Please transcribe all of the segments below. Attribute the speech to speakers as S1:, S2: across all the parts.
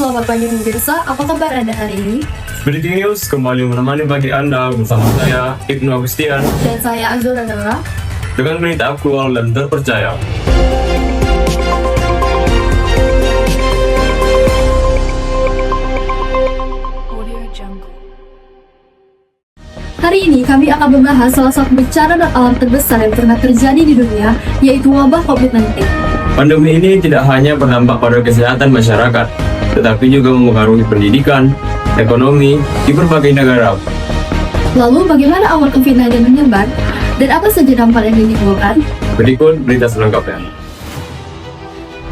S1: selamat pagi pemirsa. Apa kabar Anda hari ini?
S2: Breaking News kembali menemani pagi Anda bersama saya, Ibnu Agustian,
S1: Dan saya Azul Danura.
S2: dengan berita aktual dan terpercaya.
S1: Hari ini kami akan membahas salah satu bencana dan alam terbesar yang pernah terjadi di dunia, yaitu wabah COVID-19.
S2: Pandemi ini tidak hanya berdampak pada kesehatan masyarakat, tetapi juga mempengaruhi pendidikan, ekonomi di berbagai negara.
S1: Lalu bagaimana awal COVID-19 menyebar, dan apa saja dampak yang ditimbulkan?
S2: Berikut berita selengkapnya.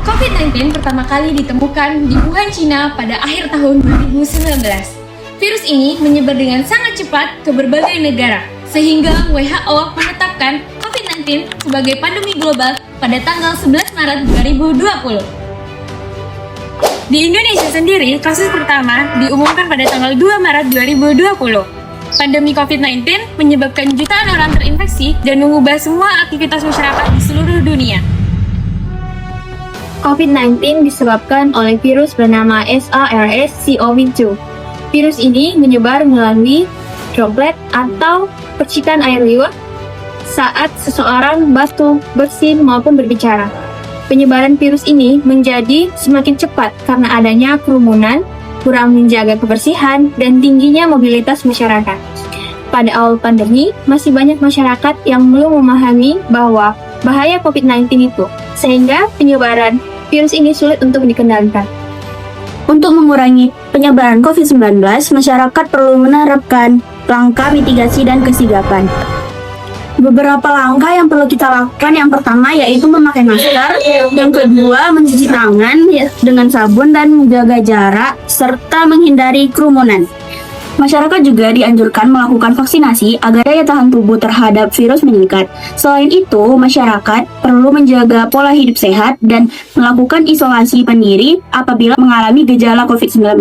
S3: COVID-19 pertama kali ditemukan di Wuhan, Cina pada akhir tahun 2019. Virus ini menyebar dengan sangat cepat ke berbagai negara, sehingga WHO menetapkan COVID-19 sebagai pandemi global pada tanggal 11 Maret 2020. Di Indonesia sendiri, kasus pertama diumumkan pada tanggal 2 Maret 2020. Pandemi COVID-19 menyebabkan jutaan orang terinfeksi dan mengubah semua aktivitas masyarakat di seluruh dunia.
S4: COVID-19 disebabkan oleh virus bernama SARS-CoV-2. Virus ini menyebar melalui droplet atau percikan air liur saat seseorang batuk, bersin, maupun berbicara. Penyebaran virus ini menjadi semakin cepat karena adanya kerumunan, kurang menjaga kebersihan, dan tingginya mobilitas masyarakat. Pada awal pandemi, masih banyak masyarakat yang belum memahami bahwa bahaya COVID-19 itu, sehingga penyebaran virus ini sulit untuk dikendalikan.
S5: Untuk mengurangi penyebaran COVID-19, masyarakat perlu menerapkan langkah mitigasi dan kesigapan. Beberapa langkah yang perlu kita lakukan, yang pertama yaitu memakai masker, yang kedua mencuci tangan dengan sabun dan menjaga jarak, serta menghindari kerumunan. Masyarakat juga dianjurkan melakukan vaksinasi agar daya tahan tubuh terhadap virus meningkat. Selain itu, masyarakat perlu menjaga pola hidup sehat dan melakukan isolasi mandiri apabila mengalami gejala COVID-19.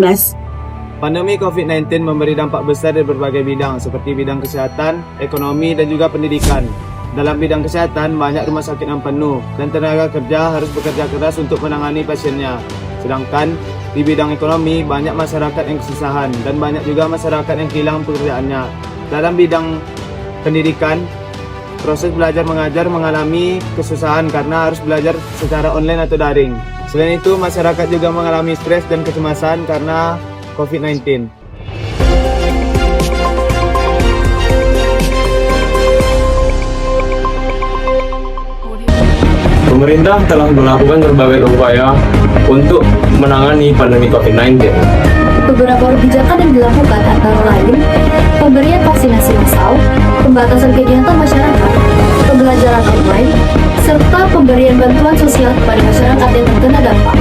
S6: Pandemi COVID-19 memberi dampak besar di berbagai bidang seperti bidang kesehatan, ekonomi, dan juga pendidikan. Dalam bidang kesehatan, banyak rumah sakit yang penuh dan tenaga kerja harus bekerja keras untuk menangani pasiennya. Sedangkan di bidang ekonomi, banyak masyarakat yang kesusahan dan banyak juga masyarakat yang kehilangan pekerjaannya. Dalam bidang pendidikan, proses belajar mengajar mengalami kesusahan karena harus belajar secara online atau daring. Selain itu, masyarakat juga mengalami stres dan kecemasan karena COVID-19.
S2: Pemerintah telah melakukan berbagai upaya untuk menangani pandemi COVID-19.
S1: Beberapa kebijakan yang dilakukan antara lain pemberian vaksinasi massal, pembatasan kegiatan masyarakat, pembelajaran online, serta pemberian bantuan sosial kepada masyarakat yang terkena dampak.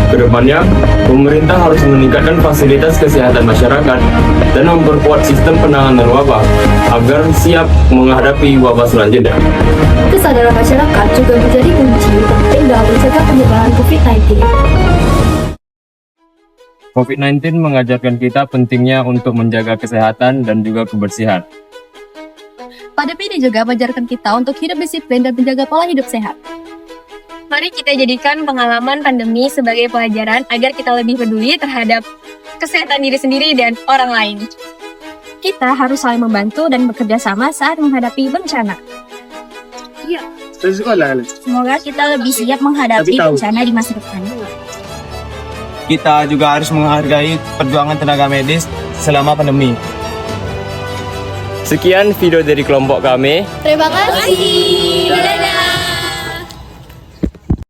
S2: Kedepannya, pemerintah harus meningkatkan fasilitas kesehatan masyarakat dan memperkuat sistem penanganan wabah agar siap menghadapi wabah selanjutnya.
S1: Kesadaran masyarakat juga menjadi kunci penting dalam mencegah penyebaran COVID-19.
S2: COVID-19 mengajarkan kita pentingnya untuk menjaga kesehatan dan juga kebersihan.
S1: Pandemi ini juga mengajarkan kita untuk hidup disiplin dan menjaga pola hidup sehat.
S3: Mari kita jadikan pengalaman pandemi sebagai pelajaran agar kita lebih peduli terhadap kesehatan diri sendiri dan orang lain.
S5: Kita harus saling membantu dan bekerja sama saat menghadapi bencana. Semoga kita lebih siap menghadapi bencana di masa depan.
S6: Kita juga harus menghargai perjuangan tenaga medis selama pandemi.
S2: Sekian video dari kelompok kami.
S1: Terima kasih. Dadah.